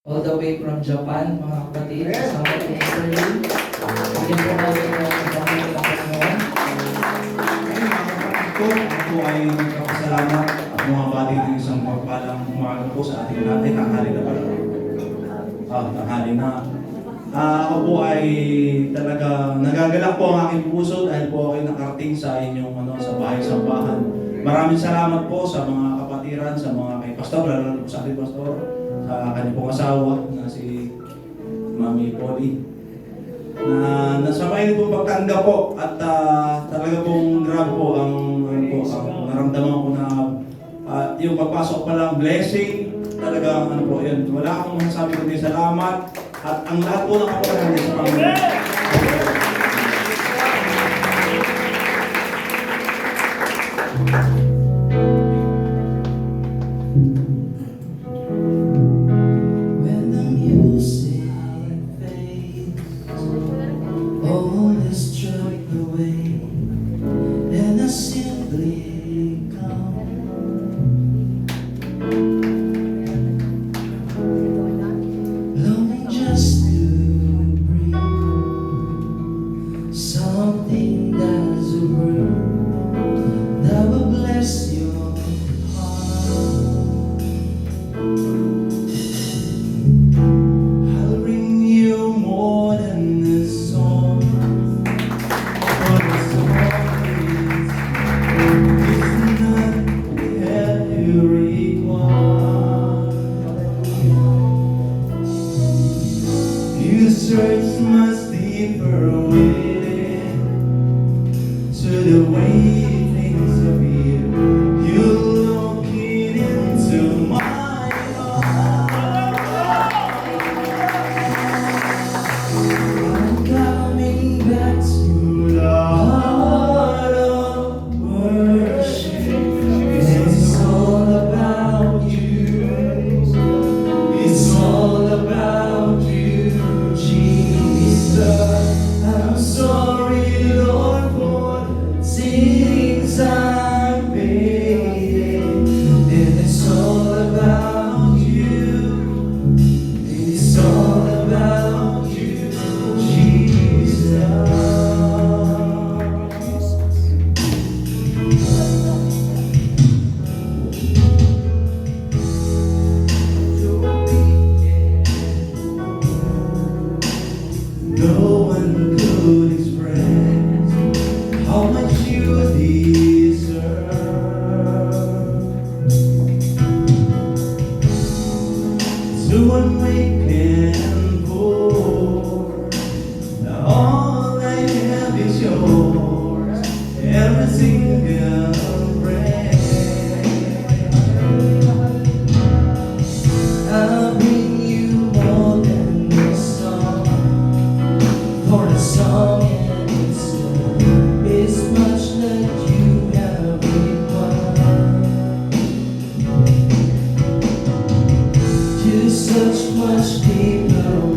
all the way from Japan, mga kapatid, kasama ko ni Sir Lee. Bigyan po natin ng kasama ng Panginoon. Ako ay nagpapasalamat at mga bati ng isang pagpalang umaga po sa ating lahat. Tanghali na pala. Tanghali na. Ako po ay talaga nagagalak po ang aking puso dahil po ako ay nakarating sa inyong sa bahay-sambahan. Maraming salamat po sa mga kapatiran, sa mga kay Pastor, lalo po sa ating Pastor, sa kanyang pong asawa na si Mami Polly. Na nasa main po pagtanggap po at talaga pong grabe po ang naramdaman ko na yung pagpasok pa lang blessing talaga po yun. Wala akong masasabi kundi salamat at ang lahat po ng kapatid sa Panginoon. When the music fades, all is stripped away, and I simply come. Longing just to breathe, something that's a word that will bless your heart. I'll bring you more than this song, for the song is not every one. You search much deeper within to the way things appear. You look into my heart. I'm coming back to the heart of worship. It's all about you. It's all about you, Jesus. I'm sorry, Lord, for the sins I made. And it's all about you. It's all about you, Jesus. No one could express how much you deserve. So unwake and poor, now all I have is yours, every single breath. I'll bring you more than this song, for the song and its song is much that you have required. To such much deeper